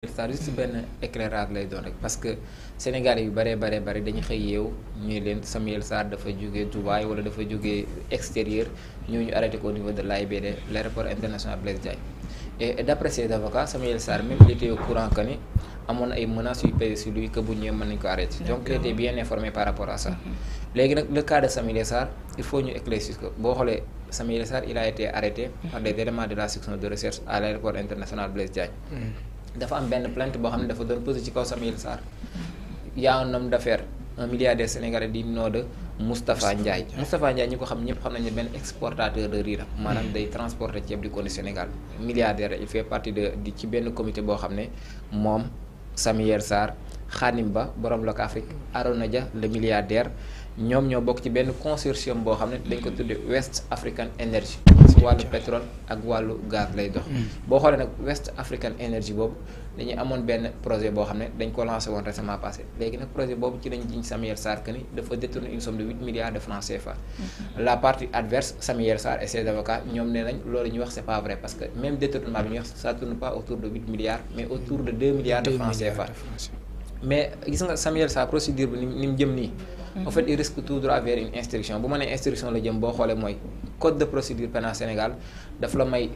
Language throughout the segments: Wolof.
ça juste benn éclairage lay doon rek parce que Sénégal yu bare dañu xëy yeewu ñuy leen Samuel Sarr dafa jógee Dubaï wala dafa jógee extérieur ñu arrêté ko au niveau de l'AIBD l'aéroport international Blaise Diagne et d'après ses avocats Samuel Sarr même il était au courant que ni amoon ay menaces yu pesé sur lui que bu ñëwee mën nañu ko arrêté donc il était bien informé par rapport à ça léegi nag le cas de Samuel Sarr il faut ñu éclaircir ko boo xoolee Samuel Sarr il a été arrêté par des éléments de la section de recherche à l'aéroport international Blaise Diagne dafa am benn plainte boo xam ne dafa doon posé ci kaw Samuel Sarr y a un homme d'affaires un milliardaire sénégalais du nom de Moustapha Ndiaye Moustapha Ndiaye ñi ko xam ñëpp xam nañu ne benn exportateur de riz la maanaam day transporter ceeb di ko ni Sénégal milliardaire il fait partie di ci benn comité boo xam ne moom Samuel Sarr Khadim Ba borom Locafrique Arona Dia le milliardaire ñoom ñoo bokk ci benn consortium boo xam ne dañ ko tuddee West African Energy ci wàllu pétrole ak wàllu gaz lay dox boo xoolee nag West African Energy boobu dañuy amoon benn projet boo xam ne dañ ko lancé woon récemment passé léegi nag projet boobu ci lañ jiñ Samuel Sarr que ni dafa détourner une somme de 8 milliards de francs CFA la partie adverse Samuel Sarr et ses avocats ñoom nee nañ loolu ñuy wax c'est pas vrai parce que même détournement bi ñuy wax ça tourne pas autour de 8 milliards mais autour de 2 milliards de francs CFA mais gis nga Samuel Sarr procédure bi ni mu jëm nii en fait il risque tout droit vers une instruction bu ma nee instruction la jëm boo xoolee mooy code de procédure pénale Sénégal daf la may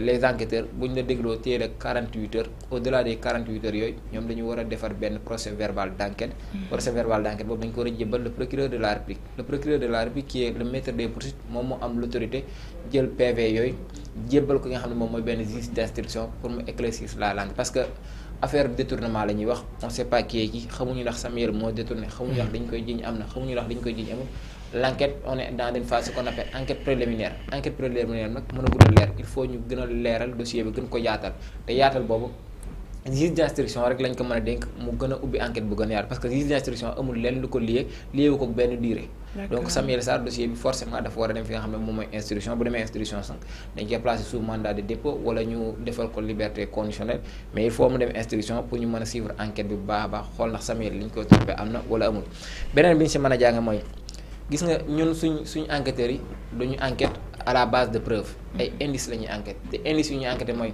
les enquêteurs bu ñu la dégloo téye la 48 heures au-delà des 48 heures yooyu ñoom dañu war a defar benn procès verbal d'enquête procès verbal d'enquête boobu dañu ko war a jébbal le procureur de la République le procureur de la République qui est le maître des poursuites moom moo am l'autorité jël PV yooyu jébbal ko nga xam ne moom mooy benn juge d'instruction pour mu éclaircir la langue parce que affaire détournement la ñuy wax on sait pas qui est qui xamuñu ndax Samuel moo détourné xamuñu ndax dañ koy jiñ am na xamuñu ndax dañ koy jiñ amul l'enquête on est dans une phase ce qu'on appelle enquête préliminaire nag mën a gudd a leer il faut ñu gën a leeral dossier bi gën ko yaatal te yaatal boobu juge d'instruction rek lañ ko mën a dénk mu gën a ubbi enquête bu gën a yaatu parce que juge d'instruction amul lenn lu ko lié wu ko benn durée donc Samuel Sarr dossier bi forcément dafa war a dem fi nga xam ne moom mooy instruction bu demee instruction sax dañ koy placer sous mandat de dépôt wala ñu defal ko liberté conditionnelle mais il faut mu dem instruction pour ñu mën a suivre enquête bi bu baax a baax xool ndax Samuel li ñu koy toppee am na wala amul beneen bi ñu si mën a jàng mooy gis nga ñun suñ enquêteurs yi duñu enquête à la base de preuve ay indices la ñuy enquête te indices yu ñuy enquêté mooy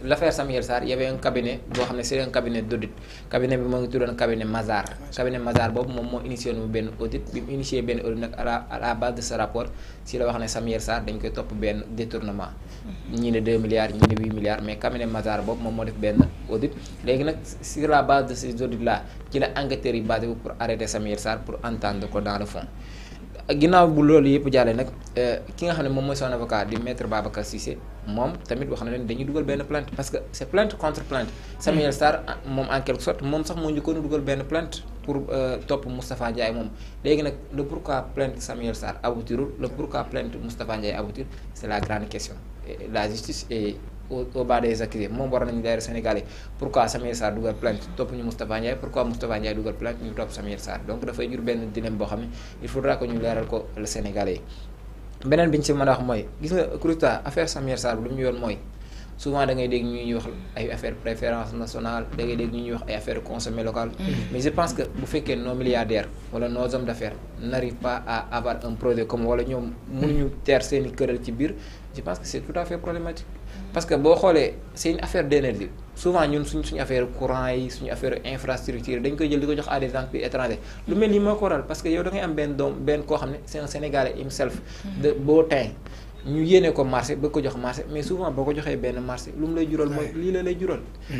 l'affaire Samuel Sarr y avait un cabinet boo xam ne c'est un cabinet d'audit cabinet bi moo ngi tuddoon cabinet Mazars cabinet Mazars boobu moom moo initié nu benn audit bi mu initié benn audit nag à la base de ce rapport si la wax ne Samuel Sarr dañ koy topp benn détournement ñii ne 2 milliards ñii ne 8 milliards mais cabinet Mazars boobu moom moo def benn audit léegi nag sur la base de ces audits là ci la enquêteurs yi basé wu pour arrêter Samuel Sarr pour entendre ko dans le fond ginnaaw bu loolu yëpp jàllee nag ki nga xam ne moom mooy son avocat di maître Babacar Cissé moom tamit wax na leen dañuy dugal benn plainte parce que c'est plainte contre plainte Samuel Sarr moom en quelque sorte moom sax moo njëkkoon a dugal benn plainte pour topp Moustapha Ndiaye moom léegi nag le pourquoi plainte Samuel Sarr aboutirul le pourquoi plainte Moustapha Ndiaye aboutir c'est la grande question et la justice est au bas des accusés moom war nañu leeral Sénégalais pourquoi Samuel Sarr dugal plainte topp ñu Moustapha Ndiaye pourquoi Moustapha Ndiaye dugal plainte ñu topp Samuel Sarr donc dafay jur benn dilemme boo xam ne il faudra que ñu leeral ko le Sénégalais yi beneen bi ñu si mën a wax mooy gis nga Kourouta affaire Samuel Sarr bi lu ñu yoon mooy souvent da ngay dégg ñuy wax ay affaire préférence nationale da ngay dégg ñuy wax ay affaire consommé local mais je pense que bu fekkee nos milliardaires wala nos hommes d'affaires n'arrivent pas à avoir un projet comme wala ñoom mënuñu teer seen i këral ci biir je pense que c'est tout à fait problématique parce que boo xoolee c'est une affaire d'énergie souvent ñun suñu affaire courant yi suñu affaire infrastructure dañ koy jël di ko jox à des entreprises étrangères lu mel ni moo ko waral parce que yow da ngay am benn koo xam ne c'est un Sénégalais himself de beau teint ñu yéene ko marché ba ko jox marché mais souvent boo ko joxee benn marché lu mu lay jural mooy lii la lay jural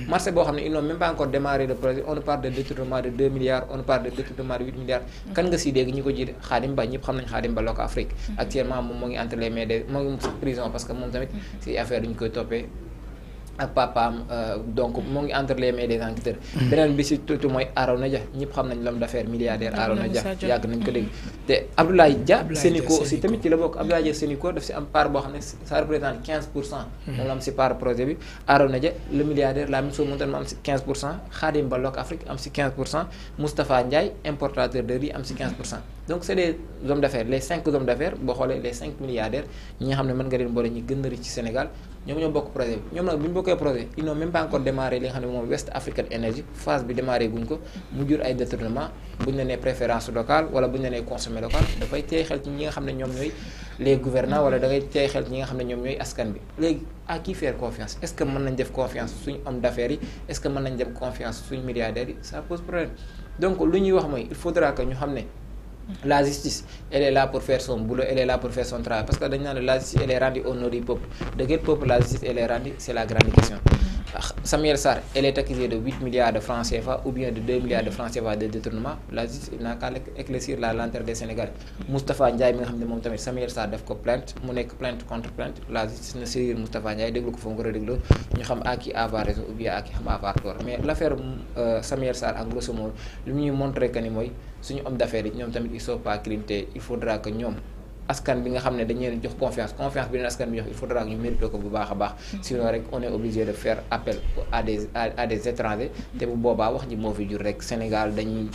marché boo xam ne ils n'ont même pas encore démarré le projet on parle de détournement de 2 milliards on parle de détournement de 8 milliards kan nga si dégg ñi ko jiite Khadim Ba ñëpp xam nañ Khadim Ba Locafrique actuellement moom moo ngi entre les mains des moo ngi prison parce que moom tamit si affaire duñu koy toppee ak papaam donc moo ngi entre les mains des enquêteurs beneen bi si tuuti mooy Arona Dia ñëpp xam nañ l'homme d'affaires milliardaire Arona Dia yàgg nañ ko dégg te Abdoulaye Dia Sénico aussi tamit ci la bokk Abdoulaye Dia Sénico daf si am part boo xam ne ça représente 15% moom la am si part projet bi Arona Dia le milliardaire la même chose moom tamit am si 15% Khadim Ba Locafrique am si 15% Moustapha Ndiaye importateur de riz am si 15% donc c'est des hommes d'affaires les 5 hommes d'affaires boo xoolee les 5 milliardaires ñi nga xam ne mën nga leen boole ñi gën a riche ci Sénégal ñoom ñoo bokk projet bi ñoom nag bu ñu bokkee projet ils n'ont même pas encore démarré li nga xam ne moom West African Energy phase bi démarré guñ ko mu jur ay détournement bu ñu la nee préférence locale wala bu ñu la nee consommé local dafay tey xel ci ñi nga xam ne ñoom ñooy les gouvernants wala da ngay tey xel ci ñi nga xam ne ñoom ñooy askan bi léegi à qui faire confiance est-ce que mën nañ def confiance suñu homme d'affaires yi est-ce que mën nañ def confiance suñu milliardaires yi ça pose problème donc lu ñuy wax mooy il faudra que ñu xam ne la justice elle est là pour faire son boulot, elle est là pour faire son travail parce que la justice elle est rendue au nom du peuple. De quel peuple la justice elle est rendue, c'est la grande question. Samuel Sarr elle est accusée de 8 milliards de francs CFA ou bien de 2 milliards de francs CFA de détournement. La justice n'a qu'à éclaircir la lanterne des Sénégalais. Moustapha Ndiaye mi nga xam ne moom tamit Samuel Sarr def ko plainte mu nekk plainte contre plainte la justice na saisir Moustapha Ndiaye déglu ko fa mu ko déglu ñu xam à qui avoir raison ou bien à qui avoir tort mais l'affaire Samuel Sarr ak grosso modo li ñuy montrer que ni mooy suñu homme d'affaires yi ñoom tamit ils sont pas clean te il faudra que ñoom askan bi nga xam ne dañu leen jox confiance bi leen askan bi jox il faudra que ñu mérité ko bu baax a baax sinon rek on est obligé de faire appel à des étrangers te bu boobaa wax ji moo fi jur rek Sénégal dañuy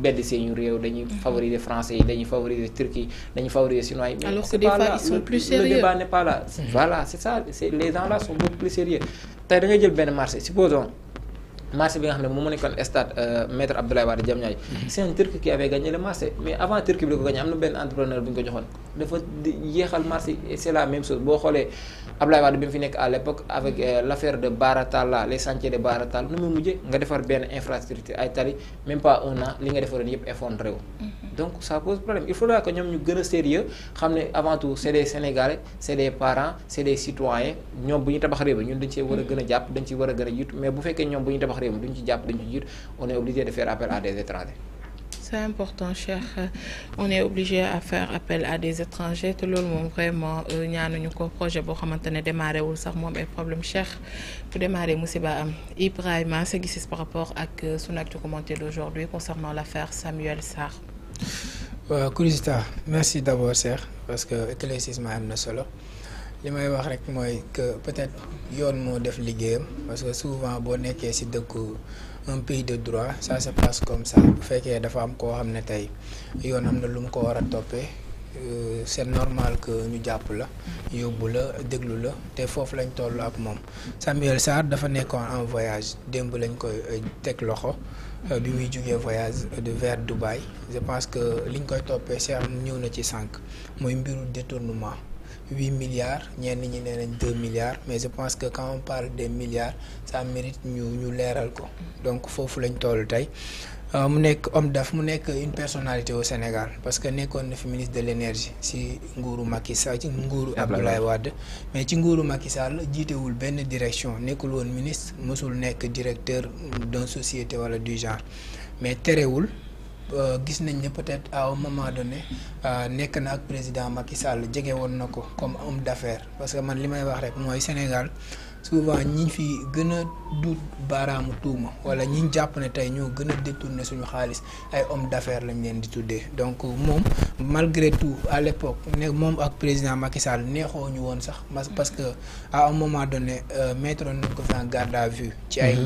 bedd seenu réew dañuy favoriser français yi dañuy favoriser Turquie dañuy favoriser chinois yi mais alors que des fois ils sont plus sérieux le débat n'est pas là voilà c'est ça les gens là sont beaucoup plus sérieux tey da ngay jël benn marché supposons marché bi nga xam ne moom mu nekkoon stade Maître Abdoulaye Wade Diamniadio c'est un Turc qui avait gagné le marché mais avant Turc bi da ko gagné am na benn entrepreneur bu ñu ko joxoon dafa yéexal marché et c'est la même chose boo xoolee Abdoulaye Wade bi mu fi nekk à l'époque avec l'affaire de Baratal là les chantiers de Baratal nu mu mujjee nga defar benn infrastructure ay tali même pas un an li nga defaroon yëpp effondré wu donc ça pose problème il faudra que ñoom ñu gën a sérieux xam ne avant tout c'est des Sénégalais c'est des parents c'est des citoyens ñoom bu ñu tabax réew ñun dañ ci war a gën a jàpp dañ ci war a gën a jiitu mais bu fekkee ñoom bu ñu tabax réew duñ ci jàpp duñ ci jiitu on est obligé de faire appel à des étrangers. C'est important Cheikh on est obligé à faire appel à des étrangers te loolu moom vraiment ñaanuñu ko projet boo xamante ne démarré wul sax moom ay problème Cheikh bu démarré musiba am Ibrahima sa gis par rapport ak sunu actu commenté d'aujourd'hui concernant l'affaire Samuel Sarr. waaw Kourizita merci d'abord Cheikh parce que éclaircissement am na solo li may wax rek mooy que peut-être yoon moo def liggéeyam parce que souvent boo nekkee ci dëkku un pays de droit ça se passe comme ça bu fekkee dafa am koo xam ne tey yoon am na lu mu ko war a toppee c'est normal que ñu jàpp la yóbbu la déglu la te foofu lañ toll ak moom Samuel Sarr dafa nekkoon en voyage démb lañ koy teg loxo bi muy jógee voyage de vers Dubaï je pense que liñ koy toppee Cheikh ñëw na ci sànq mooy mbiru détournement 8 milliards ñenn ñi nee nañ 2 milliards mais je pense que quand on parle des milliards ça mérite ñu leeral ko donc foofu lañ toll tey mu nekk homme d'affaires mu nekk une personnalité au Sénégal parce que nekkoon na fi ministre de l'énergie ci nguuru Macky Sall ci nguuru Abdoulaye Wade mais ci nguuru Macky Sall jiitewul benn direction nekkul woon ministre mësul nekk directeur d'une société wala du genre mais terewul gis nañ ne peut-être à un moment donné nekk na ak président Macky Sall jege woon na ko comme homme d'affaires parce que man li may wax rek mooy Sénégal souvent ñi fi gën a duut baaraamu tuuma wala ñi jàpp ne tey ñoo gën a détourner suñu xaalis ay homme d'affaires lañ leen di tuddee donc moom malgré tout à l'époque ne moom ak président Macky Sall neexoo ñu woon sax parce que à un moment donné mettre nañ ko fi en garde à vue ci ay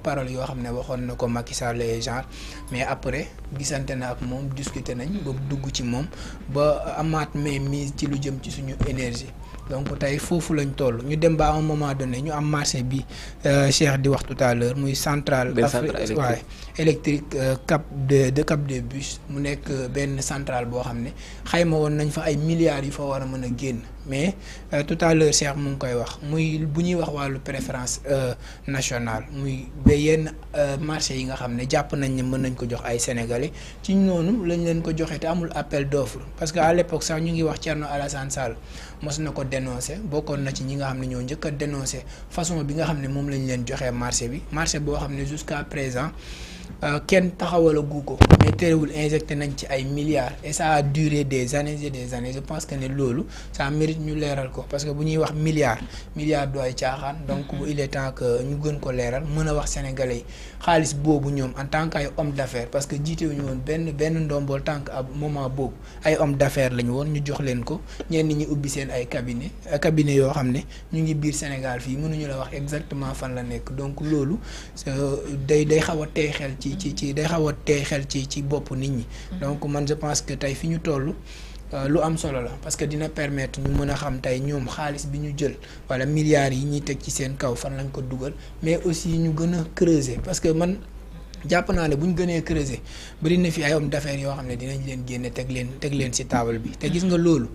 parole yoo xam ne waxoon na ko Macky Sall et genre mais après gisante na ak moom discuter nañ ba dugg ci moom ba amaat mais mise ci lu jëm ci suñu énergie donc tey foofu lañ toll ñu dem ba à un moment donné ñu am marché bi Cheikh di wax tout à l'heure muy centrale waaye électrique Cap des Bûches mu nekk benn centrale boo xam ne xayma woon nañ fa ay milliards yu fa war a mën a génn mais tout à l'heure Cheikh mu ngi koy wax muy bu ñuy wax wàllu préférence nationale muy ba yenn marché yi nga xam ne jàpp nañ ne mën nañ ko jox ay sénégalais ci noonu lañ leen ko joxee te amul appel d'offre parce que à l'époque sax ñu ngi wax Thierno Alassane Sall mos na ko dénoncer bokkoon na ci ñi nga xam ne ñoo njëkk a dénoncer façon bi nga xam ne moom lañ leen joxee marché boo xam ne jusqu'à présent kenn taxawala gu ko mais terewul injecté nañ ci ay milliards et ça a duré des années et des années je pense que ne loolu ça mérite ñu leeral ko parce que bu ñuy wax milliards du ay caaxaan donc il est temps que ñu gën ko leeral mën a wax sénégalais yi xaalis boobu ñoom en tant que ay homme d'affaires parce que jiitewuñu woon benn ndombool tant que ab moment boobu ay homme d'affaires lañu woon ñu jox leen ko ñenn ñi ubbi seen ay cabinet yoo xam ne ñu ngi biir Sénégal fii mënuñu la wax exactement fan la nekk donc loolu day xaw a tey xel ci day xaw a tey xel ci bopp nit ñi donc man je pense que tey fi ñu toll lu am solo la parce que dina permettre ñu mën a xam tey ñoom xaalis bi ñu jël wala milliards yi ñuy teg ci seen kaw fan lañ ko dugal mais aussi ñu gën a creuser parce que man jàpp naa ne bu ñu gënee creuser bari na fi ay hommes d'affaires yoo xam ne dinañ leen génne teg leen ci table bi te gis nga loolu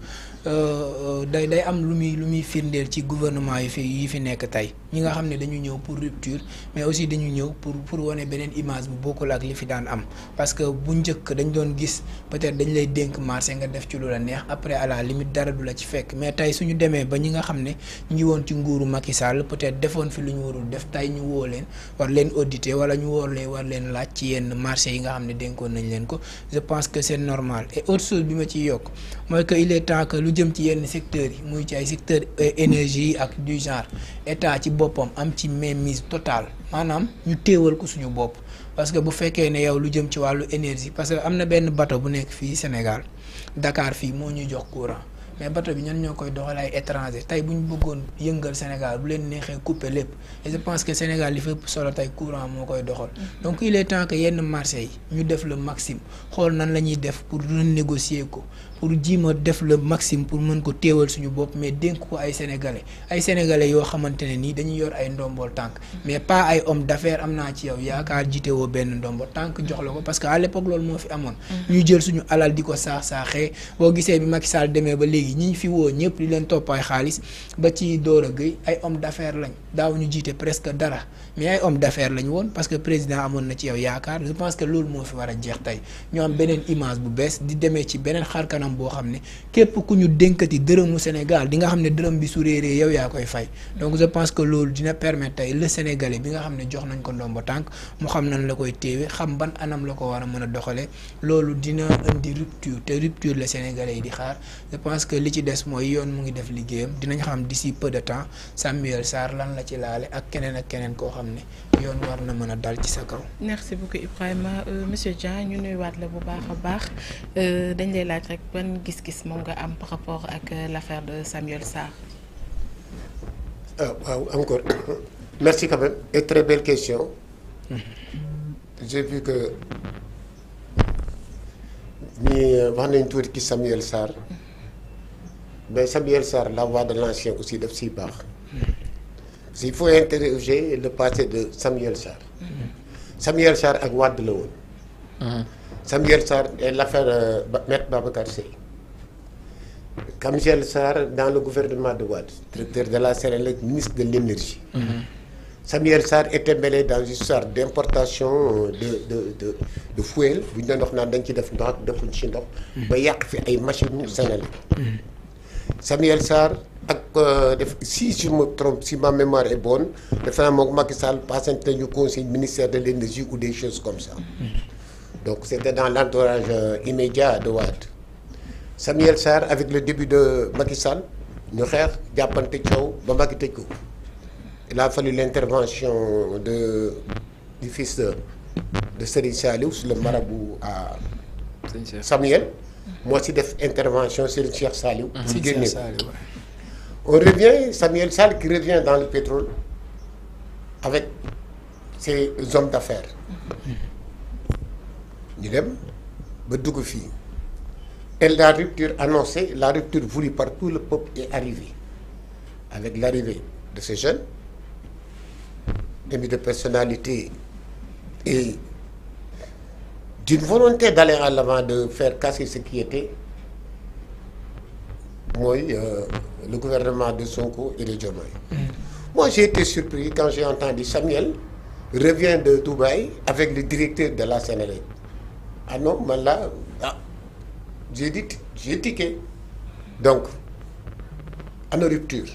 day am lu muy firndeel ci gouvernement yi fi nekk tey ñi nga xam ne dañu ñëw pour rupture mais aussi dañu ñëw pour wane beneen image bu bokkul ak li fi daan am parce que bu njëkk dañ doon gis peut-être dañ lay dénk marché nga def ci lu la neex après à la limite dara du la ci fekk mais tey suñu demee ba ñi nga xam ne ñu ngi woon ci nguuru Macky Sall peut-être defoon fi lu ñu warul def tey ñu woo leen war leen auditer wala ñu war leen laaj ci yenn marché yi nga xam ne dénkoon nañ leen ko je pense que c'est normal et autre chose bi ma ciy yokk mooy que il est temps que lu jëm ci yenn secteurs yi muy ci ay secteur énergie ak du genre état ci boppam am ci mainmise totale maanaam ñu téewal ko suñu bopp parce que bu fekkee ne yow lu jëm ci wàllu énergie parce que am na benn bateau bu nekk fii Sénégal Dakar fii moo ñuy jox courant mais bateau bi ñan ñoo koy doxal ay étranger tey bu ñu bëggoon yëngal Sénégal bu leen neexee couper lépp et je pense que Sénégal li fa ëpp solo tey courant moo koy doxal donc il est temps que yenn marché yi ñu def le maximum xool nan la ñuy def pour renégocier ko pour jiima def le maximum pour mën ko téewal suñu bopp mais dénk ko ay sénégalais yoo xamante ne nii dañuy yor ay ndombool tànk mais pas ay homme d'affaires am naa ci yow yaakaar jiite woo benn ndombo tànk jox la ko parce que à l'époque loolu moo fi amoon ñuy jël suñu alal di ko saaxee boo gisee bi Macky Sall demee ba léegi ñi fi woo ñëpp di leen topp ay xaalis ba ci Dora Gueye ay homme d'affaires lañ daaw ñu jiite presque dara mais ay homme d'affaires lañ woon parce que président amoon na ci yow yaakaar je pense que loolu moo fi war a jeex tey ñu am beneen image bu bees di demee ci beneen xar kanam boo xam ne képp ku ñu dénkati dërëmu Sénégal di nga xam ne dërëm bi su réeree yow yaa koy fay donc je pense que loolu dina permettre tey le Sénégalais bi nga xam ne jox nañ ko ndombo tànk mu xam nan la koy téewe xam ban anam la ko war a mën a doxalee loolu dina indi rupture te rupture le Sénégalais yi di xaar je pense que li ci des mooy yoon mu ngi def liggéeyam dinañ xam d'ici peu de temps Samuel Sarr lan la ci laale ak keneen koo xam ne yoon war na mën a dal ci sa kaw. merci beaucoup Ibrahima monsieur Dieng ñu nuyuwaat la bu baax a baax dañ lay laaj rek ban gis-gis moom nga am par rapport ak l'affaire de Samuel Sarr. waaw encore merci quand même et très belle question. J'ai vu que ñi wax nañ tuuti ci Samuel Sarr mais Samuel Sarr la voix de l'ancien aussi daf siy baax. Il faut interroger le passé de Samuel Sarr. Samuel Sarr ak Wade la woon. Samuel Sarr est l'affaire Maître Babacar Seye. Samuel Sarr dans le gouvernement de Wade, directeur de la Sénélec, ministre de l'énergie. Samuel Sarr était mêlé dans une histoire d'importation de fuel bu ñu doon wax naan dañ ci def ndox defuñ ci ndox. ba yàq fi ay machines Sénélec. Samuel Sarr ak si je me trompe si ma mémoire est bonne defe naa moom Macky Sall passé nañu conseil ministère de l'énergie ou des choses comme ça. Donc c'était dans l'entourage immédiat de Wade. Samuel Sarr avec le début de Macky Sall ñu xeex jàppante coow ba Macky tëj ko. Il a fallu l'intervention du fils de Serigne Saliou, le marabout à Samuel. Moi aussi def intervention Serigne Cheikh Saliou. On revient, Samuel Sarr qui revient dans le pétrole avec ses hommes d'affaires. ñu dem ba dugg fii. Et la rupture annoncée, la rupture voulue par tout le peuple est arrivée. Avec l'arrivée de ces jeunes, émis de personnalité et d'une volonté d'aller à l'avant, de faire casser ce qui était le gouvernement de Sonko et de Diomaye. Moi, j'ai été surpris quand j'ai entendu Samuel revient de Dubaï avec le directeur de la Sénélec. Ah non, man là, j'ai tiqué. Donc, à nos ruptures.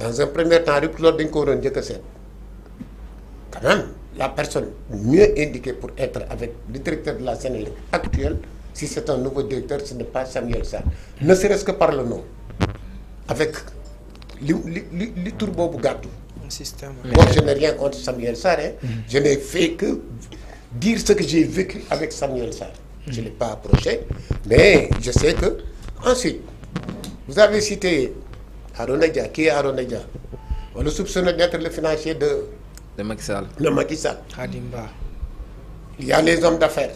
Dans un premier temps, rupture dañ ko waroon njëkk a seet. Quand même, la personne mieux indiquée pour être avec le directeur de la Sénélec actuel, si c'est un nouveau directeur, ce n'est pas Samuel Sarr. Ne serait-ce que par le nom. Avec li tur boobu gàttu. Moi, je n'ai rien contre Samuel Sarr. Je n'ai fait que dire ce que j'ai vécu avec Samuel Sarr. Je ne l'ai pas approché, mais je sais que... Ensuite, vous avez cité Arona Dia. Qui est Arona Dia? On le soupçonne d'être le financier de Macky Sall. Le Macky Sall. Khadim Ba. Il y a les hommes d'affaires.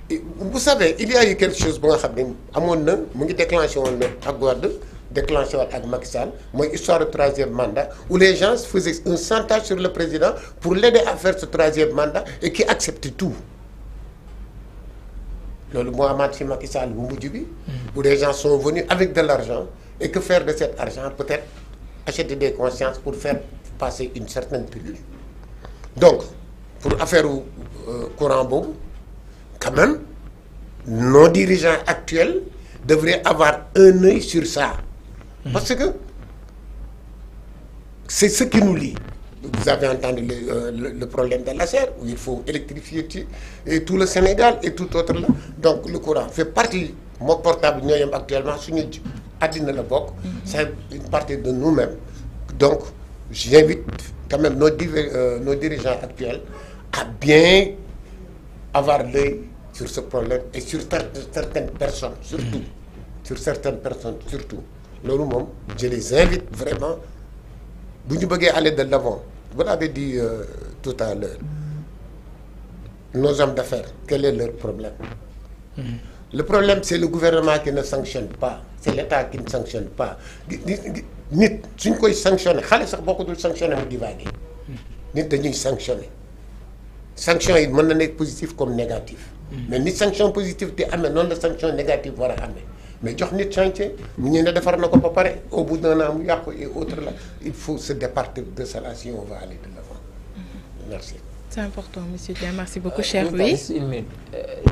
vous savez il y a eu quelque chose ba nga xam ne amoon na mu ngi déclenché woon na ak Wade déclenché woon ak Macky Sall mooy histoire de troisième mandat où les gens faisaient un chantage sur le président pour l'aider à faire ce troisième mandat et qui acceptait tout loolu moo amaat ci Macky Sall bu mujj bi où les gens sont venus avec de l'argent et que faire de cet argent peut-être acheter des consciences pour faire passer une certaine pilule donc pour affaire courant boobu quand même nos dirigeants actuels devraient avoir un œil sur ça parce que c'est ce qui nous lie. Vous avez entendu le problème de la serre où il faut électrifier tout le Sénégal et tout autre là donc le courant fait partie moo portable ñoo yem actuellement suñu àddina la bokk c'est une partie de nous-mêmes donc j'invite quand même nos dirigeants actuels à bien avoir l'œil sur ce problème et sur certaines personnes surtout sur certaines personnes surtout loolu moom je les invite vraiment bu ñu bëggee aller de l'avant vous l'avez dit tout à l'heure nos hommes d'affaires quel est leur problème le problème c'est le gouvernement qui ne sanctionne pas c'est l'État qui ne sanctionne pas nit suñ koy sanctionner xale sax boo ko dul sanctionner mu divaguer nit dañuy sanctionner sanction yi mën na nekk positif comme négatif mais nit sanction positive di amee noonu la sanction négative war a amee mais jox nit chantier mu ñu ne defar na ko ba pare au bout d'un an mu yàqu et autres là il faut se départir de cela si on va aller de l'avant merci. C'est important monsieur Dieng merci beaucoup cher oui.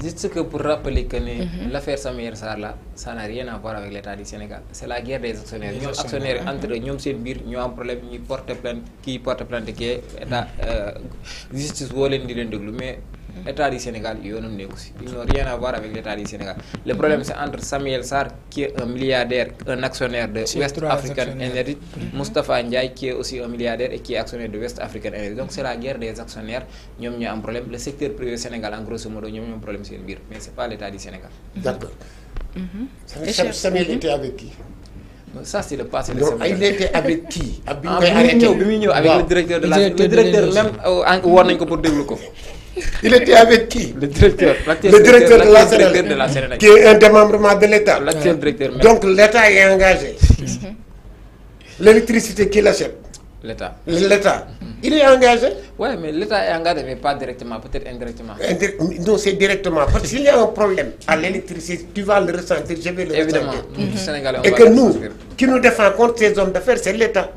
Juste que pour rappeler que ne l'affaire Samuel Sarr là ça n'a rien à voir avec l'État du Sénégal c'est la guerre des actionnaires ñoom actionnaires entre ñoom seen biir ñoo am problème ñuy porter plainte kii état justice woo leen di leen déglu mais État du Sénégal yoonam nekku si ils n'ont rien à voir avec l'État du Sénégal le problème c'est entre Samuel Sarr qui est un milliardaire un actionnaire de West African Energy Moustapha Ndiaye qui est aussi un milliardaire et qui est actionnaire de West African Energy donc c'est la guerre des actionnaires ñoom ñoo am problème le secteur privé Sénégal en grosso modo ñoom ñoo am problème seen biir mais c'est pas l'État du Sénégal. D'accord. Samuel était avec qui? Ça c'est le passé. Non, il était avec qui? bi muy ñëw avec le directeur de la le directeur même woon nañ ko pour déglu ko. Il était avec qui? Le directeur de la Sénélec qui est un démembrement de l'État. L'actuel directeur même. Donc l'État est engagé. L'électricité qui l'achète? L'État. Il est engagé? Ouais, mais l'État est engagé mais pas directement, peut-être indirectement. Non, c'est directement parce qu'il y a un problème à l'électricité, tu vas le ressentir, je vais le Évidemment. ressentir. Sénégalais, et que nous, qui nous défend contre ces hommes d'affaires, c'est l'État.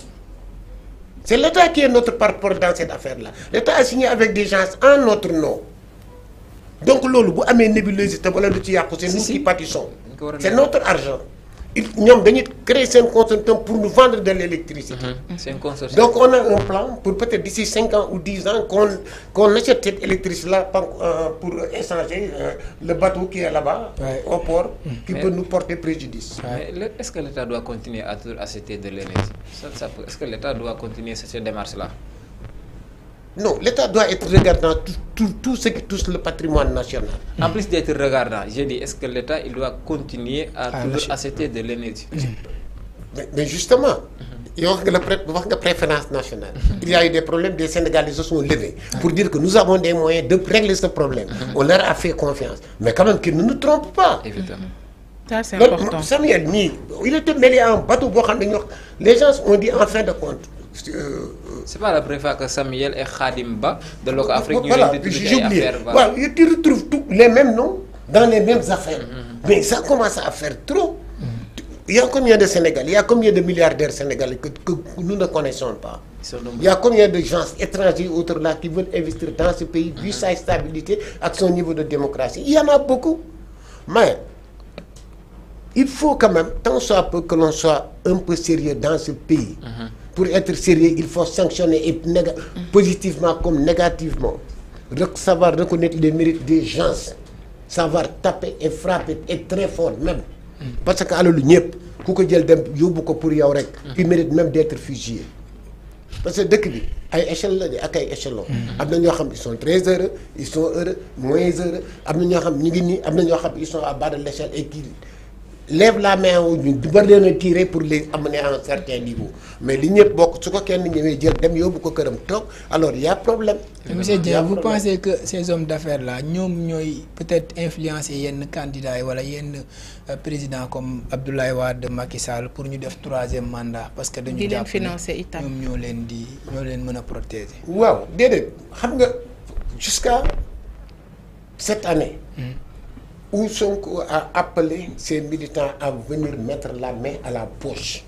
C'est l'État qui est notre partenaire dans cette affaire-là. L'État a signé avec des gens en notre nom. Donc, loolu bu amee nébulosité wala lu ci yàqu c'est nous qui pâtissons. C'est notre argent. ñoom dañuy créer seen consortium pour nous vendre de l'électricité. C'est un consortium. Donc on a un plan pour peut-être d'ici 5 ans ou 10 ans qu'on achète cette électricité-là pour échanger le bateau qui est là-bas au port qui peut nous porter préjudice. Mais est-ce que l'État doit continuer à acheter de l'énergie? Est-ce que l'État doit continuer cette démarche-là? Non, l'État doit être regardant tout ce qui touche le patrimoine national. En plus d'être regardant, j'ai dit, est-ce que l'État il doit continuer à toujours acheter de l'énergie? Mais justement, il y a une préférence nationale. Il y a eu des problèmes, des Sénégalais se sont levés pour dire que nous avons des moyens de régler ce problème. On leur a fait confiance. Mais quand même qu'ils ne nous trompent pas. Évidemment. Ça c'est important. Samuel, il était mêlé à un bateau. Les gens ont dit en fin de compte. C'est pas la première fois que Samuel et Khadim Ba de l'Afrique voilà, j'ai oublié. Voilà, tu retrouves tous les mêmes noms dans les mêmes affaires. Mais ça commence à faire trop. Il y a combien de Sénégalais, il y a combien de milliardaires sénégalais que nous ne connaissons pas? Il y a combien de gens étrangers autres là qui veulent investir dans ce pays vu sa stabilité à son niveau de démocratie? Il y en a beaucoup. Mais il faut quand même, tant soit peu que l'on soit un peu sérieux dans ce pays. Pour être sérieux, il faut sanctionner et positivement comme négativement. Savoir reconnaître les mérites des gens. Savoir taper et frapper et très fort même. Parce que alors ñëpp ku ko jël dem yóbbu ko pour yow rek. il mérite même d'être fusillé. Parce que dëkk bi ay échelle la ak ay échelons. am na ñoo xam ils sont très heureux ils sont heureux moins heureux am na ñoo xam ñu ngi nii am na ñoo xam ils sont à bas de l'échelle et qui lève la main ñu war leen a tirer pour les amener à un certain niveau mais li ñëpp bokk su ko kenn ñëwee jël dem yóbbu ko këram toog alors il y a problème. Monsieur Dieng, vous pensez que ces hommes d'affaires là ñoom ñooy peut-être influencer yenn candidats yi wala yenn président comme Abdoulaye Wade, Macky Sall pour ñu def 3e mandat parce que dañu jàpp ne ñoom ñoo leen mën a protéger. waaw déedéet xam nga jusqu'à cette année. Où Sonko a appelé ses militants à venir mettre la main à la poche.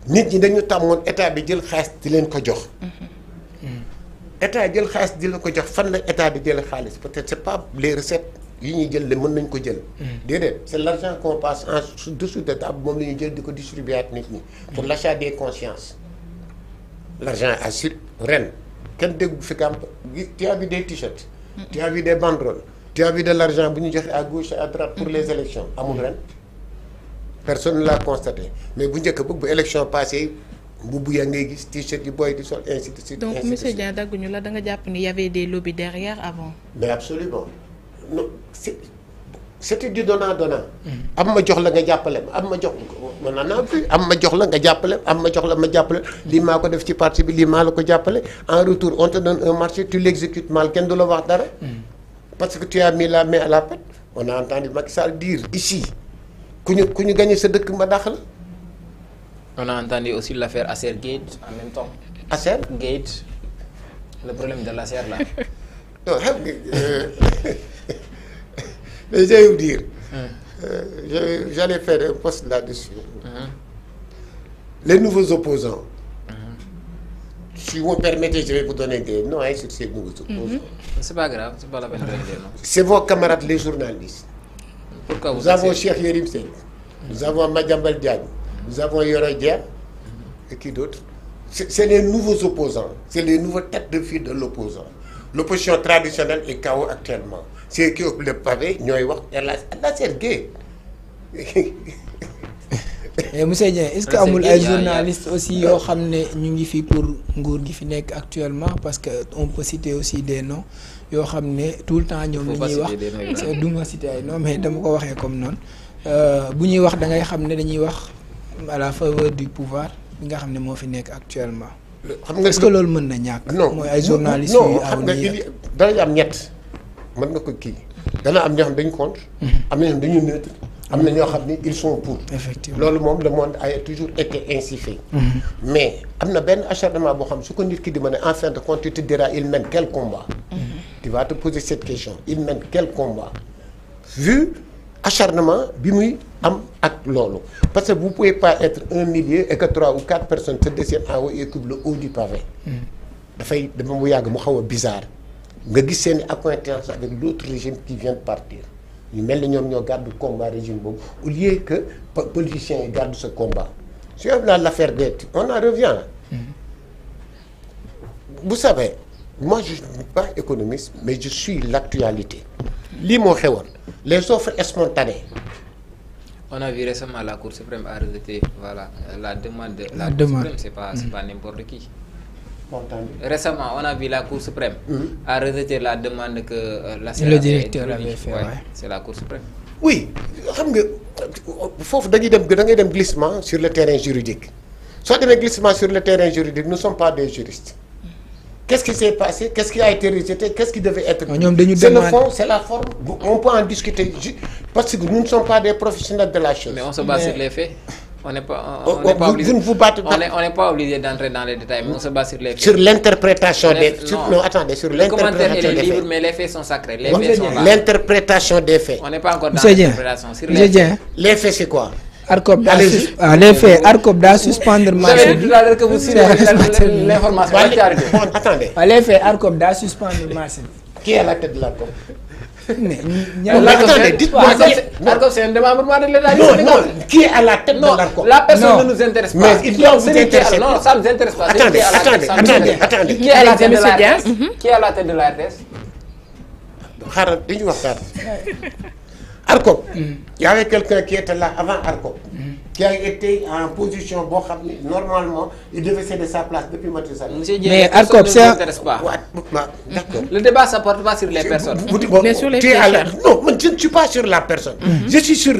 nit ñi dañu tàmmoon état bi jël xaalis di leen ko jox. état jël xaalis di leen ko jox fan la état di jël xaalis peut-être c'est pas les recettes yi ñuy jël mën nañ ko jël. déedéet c'est l'argent qu'on passe en dessous de table moom la ñuy jël di ko distribuer at nit ñi. pour l'achat des consciences. l'argent assure ren kenn déggu fi camp tu as vu des t-shirts. tu as vu des banderoles. tu as vu de l'argent bu ñu joxe à gauche et à droite pour les élections amul ren personne ne l'a constaté mais bu njëkk ba bu élection passée mbubb ya ngay gis t-shirt yi booy di sol ainsi de suite. donc monsieur Dieng dagguñu la da nga jàpp ni y avait des lobbies derrière avant. mais absolument non c'était du donnant-donnant. am ma jox la nga jàppale ma am ma jox ma naan plus am ma jox la nga jàppale am ma jox la ma jàppale lii maa ko def ci parti bi lii maa la ko jàppale en retour on te donne un marché tu l'exécutes mal kenn du la wax dara. parce que tu as mis la main à la pâte on a entendu Macky Sall dire ici ku ñu gagné sa dëkk ma dàq la. on a entendu aussi l'affaire Acer Gate en même temps. Acer Gate le problème de l'Acer là. non xam nga mais je vais vous dire. j'allais faire un post là-dessus. Les nouveaux opposants. Si vous me permettez, je vais vous donner des noms sur ces nouveaux opposants. C'est pas grave, c'est pas la peine de donner des noms. C'est vos camarades les journalistes. Pourquoi vous Nous avons Cheikh Yérim Seck. Nous avons Madiambal Diagne. Nous avons Yoro Dia. Et qui d'autre? C'est les nouveaux opposants. C'est les nouvelles têtes de file de l'opposant. L'opposition traditionnelle est KO actuellement. Ceux qui occupent le pavé, ñooy wax l'Acer Gate. Et monsieur Dieng, est-ce que amul ay journalistes aussi yoo xam ne ñu ngi fi pour nguur gi fi nekk actuellement parce que on peut citer aussi des noms yoo xam ne tout le temps ñoom li ñuy wax du ma citer ay noms mais dama ko waxee comme noonu bu ñuy wax da ngay xam ne dañuy wax à la faveur du pouvoir bi nga xam ne moo fi nekk actuellement. xam nga est-ce que loolu mën na ñàkk. non mooy ay journalistes non xam nga dana am ñett mën nga ko kii dana am ñoo xam dañu contre. am na ñoo xam dañu neutre. am na ñoo xam ni ils sont pour. effectivement loolu moom le monde a toujours été ainsi fait. mais am na benn acharnement boo xam su ko nit ki di mën a en fin de compte tu te diras il mène quel combat. tu vas te poser cette question il mène quel combat. vu acharnement bi muy am ak loolu parce que vous pouvez pas être un millier et que 3 ou 4 personnes se dessinent en haut et occupent le haut du pavé. dafay dafa mu yàgg mu xaw a bizarre nga gis seen accointance avec l'autre régime qui vient de partir. ñu mel ni ñoom ñoo gàddu combat régime boobu au lieu que politiciens yi gàddu ce combat su on a l'affaire Gate on en revient. Vous savez moi je ne suis pas économiste mais je suis l'actualité lii moo xewoon les offres spontanées. On a vu récemment la Cour suprême a rejeté voilà la demande de la demande. Cour suprême c'est pas n'importe qui. Récemment, on a vu la Cour suprême a rejeté la demande que la le directeur avait fait. Ouais, c'est la Cour suprême. Oui, xam nga foofu dañuy dem da ngay dem glissement sur le terrain juridique soo demee glissement sur le terrain juridique nous ne sommes pas des juristes. Qu'est-ce qui s'est passé? Qu'est-ce qui a été rejeté? Qu'est-ce qui devait être? C'est le fond, c'est la forme. On peut en discuter parce que nous ne sommes pas des professionnels de la chose. Mais on se base sur les faits. On n'est pas obligé. Vous ne vous battez pas. On n'est pas obligé d'entrer dans les détails, mais on se base sur les faits. Sur l'interprétation des. Non, attendez, sur l'interprétation des faits. Mais les faits sont sacrés. Les faits sont là. L'interprétation des faits. On n'est pas encore dans l'interprétation. Sur les faits. Les faits, c'est quoi? ARCOP les faits ARCOP daa suspendre marché bi. Vous savez que vous suivez l'information. Attendez. Les faits ARCOP daa suspendre marché bi. Qui est à la tête de l'ARCOP? Mais attendez, dites-moi. L'ARCOP, c'est un démembrement de l'État. Non, qui est à la tête de l'ARCOP? La personne ne nous intéresse pas. Mais il doit vous intéresser. Non, ça ne nous intéresse pas. Attendez. Qui est à la tête de la RTS? Qui est à la tête de la RTS? xaaral dañuy waxtaan. ARCOP. y avait quelqu'un qui était là avant ARCOP. qui a été en position boo xam ni normalement il devait céder sa place depuis Macky Sall. mais ARCOP c'est d'accord. Le débat ça porte pas sur les personnes. Mais sur les non man je ne suis pas sur la personne. Je suis sur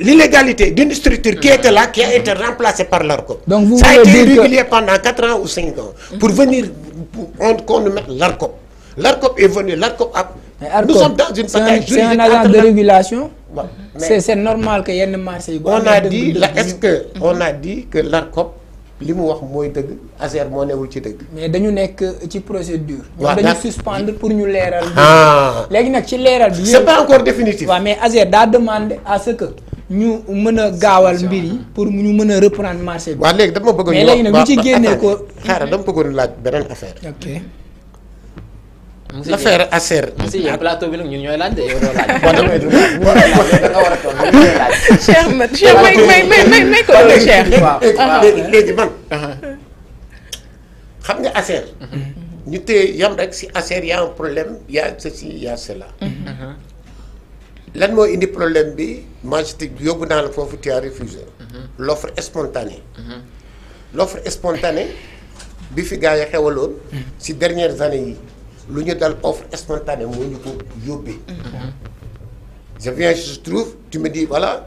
l'illégalité d'une structure qui était là, qui a été remplacée par l'ARCOP. Donc vous ça a été régulier pendant 4 ans ou 5 ans pour venir qu'on nous mette l'ARCOP. L'ARCOP est venu, l'ARCOP a... Nous sommes dans une bataille juridique. C'est un agent de régulation. C'est normal que yenn marché yi. On a dit là, est-ce que on a dit que l'ARCOP li mu wax mooy dëgg ASER moo newul ci dëgg. mais dañu nekk ci procédure. waaw dañu suspendre pour ñu leeral. léegi nag ci leeral bi. c'est pas encore définitif. waaw mais ASER daa demandé à ce que ñu mën a gaawal mbir yi pour ñu mën a reprendre marché bi. waaw léegi dama bëgg mais léegi nag ñu ci génnee ko. xaaral dama bëggoon laaj beneen affaire. ok. l'affaire ASER. monsieur plateau bi nag ñun ñooy laaj de yow doo laaj. Cheikh may ko Cheikh. léegi man. xam nga ASER. ñu téye yam rek si ASER y a un problème y a ceci y a cela. lan moo indi problème bi moi je te yóbbu naa la foofu tu as refusé. l'offre spontanée. l'offre spontanée bi fi gars yi xewaloon. si dernières années yi. lu ñu dal offre spontanée moo ñu ko yóbbee. je viens je trouve tu me dis voilà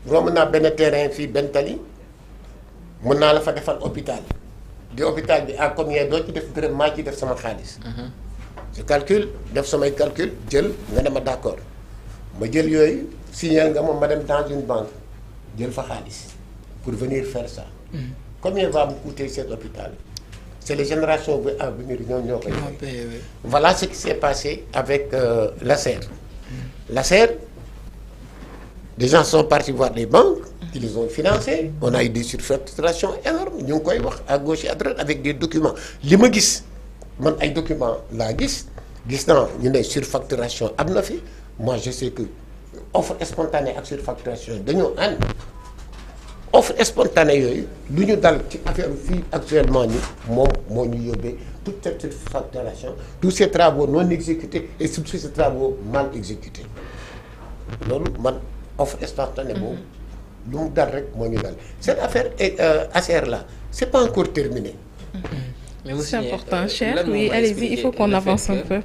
romb naa benn terrain fii benn tali mën naa la fa defal hôpital di hôpital bi à combien doo ci def dërëm maa ci def sama xaalis. je calcule def samay calcul jël nga ne ma d'accord ma jël yooyu signé nga ma dem dans une banque jël fa xaalis pour venir faire ça. combien va me coûter cet hôpital. c'est les générations à venir ñoo koy fay. Voilà ce qui s'est passé avec l'ASER. L'ASER, des gens sont partis voir les banques qui les ont financés. On a eu des surfacturations énormes ñu ngi koy wax à gauche et à droite avec des documents li ma gis man ay documents laa gis naa ñu ne surfacturation am na fi moi je sais que offre spontanée ak surfacturation dañoo ànd. offre spontanée yooyu lu ñu dal ci affaire fii actuellement ni moom moo ñu yóbbee toute cette surfacturation tous ces travaux non exécutés et surtout ces travaux mal exécutés loolu man offre spontanée boobu lu mu dal rek moo ñu dal cette affaire ASER là c'est pas encore terminé. Mais c'est important cher oui allez-y il faut qu'on avance un peu.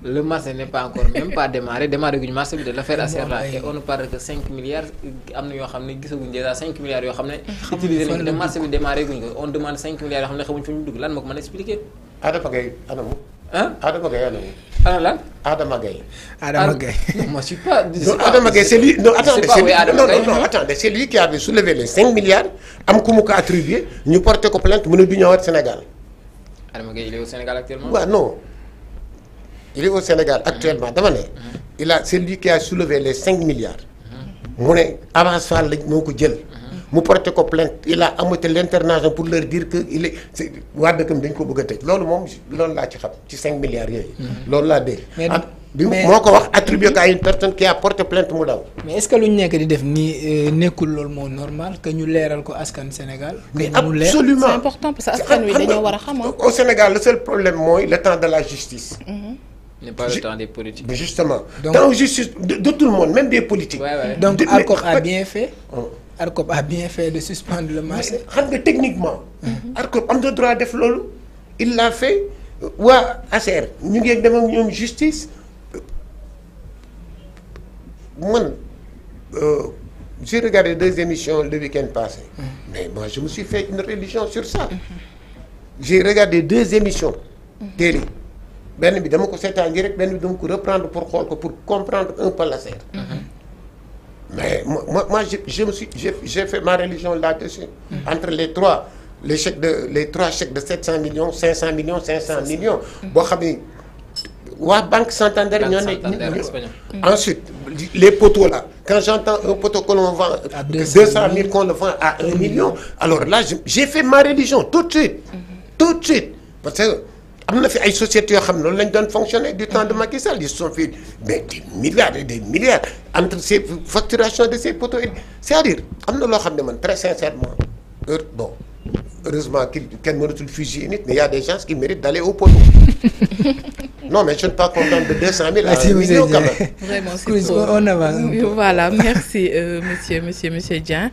Le marché n'est pas encore même pas démarré guñu marché bi de l'affaire ASER là et on ne parle que 5 milliards am na yoo xam ne gisaguñ déjà 5 milliards yoo xam ne utilisé nañu te marché bi démarré guñ ko on demande 5 milliards yoo xam ne xamuñ fu ñu dugg lan moo ko mën a expliquer. Adama Gaye anamu. Adama Gaye anamu. ana lan. Adama Gaye. Adama Gaye. Non moi je suis pas. Non Adama Gaye c'est lui non attendez non attendez c'est lui qui avait soulevé les 5 milliards am ku mu ko attribué ñu porté ko plainte mu ne du ñëwaat Sénégal. Adama Gaye il est au Sénégal actuellement. waaw non. Il est au Sénégal actuellement dama ne c'est lui qui a soulevé les 5 milliards mu ne Abass Fall lañ moo ko jël mu porté ko plainte il a amate l'intervention pour leur dire que il est waa dëkkam dañ ko bëgg a tëj loolu moom loolu laa ci xam ci 5 milliards yooyu loolu laa dégg bi moo ko wax attribué ko à une personne qui a porté plainte mu daw. mais est-ce que lu ñu nekk di def nii nekkul loolu moo normal que ñu leeral ko askan Sénégal. mais absolument c'est important parce que askan wi dañoo war a xam. au Sénégal le seul problème mooy le temps de la justice. n'est pas le temps des politiques. Mais justement temps justice de tout le monde même des politiques. Donc ARCOP a bien fait. ARCOP a bien fait de suspendre le marché. xam nga techniquement. ARCOP am na droit def loolu. il l'a fait waa ASER ñu ngi dem ak ñoom justice man j'ai regardé 2 émissions le week-end passé. mais moi je me suis fait une religion sur ça. j'ai regardé 2 émissions. télé. benn bi dama ko seetaan ji rek benn bi dama ko reprendre pour xool ko pour comprendre un peu l'ASER. mais moi j'ai fait ma religion là-dessus. entre les 3 chèques de 700 millions 500 millions 500 millions. boo xam ni waa Banque Santander ñoo ne. ensuite les poteaux là quand j'entends un poteau que l'on vend à 200 000 qu'on le vend à 1 million alors là j'ai fait ma religion tout de suite. tout de suite parce que. am na fi ay sociétés yoo xam ne loolu lañ doon fonctionner du temps de Macky Sall ils se sont fait mais des milliards et des milliards entre ces facturations de ces poteaux c'est-à-dire am na loo xam ne man très sincèrement bon heureusement kenn mënatul fusiller nit mais y a des gens qui méritent d'aller au poteau Non, mais je ne suis pas content de 200 000 à Merci, 1 million quand même. Vraiment, c'est trop. On avance. Voilà, merci monsieur Dieng.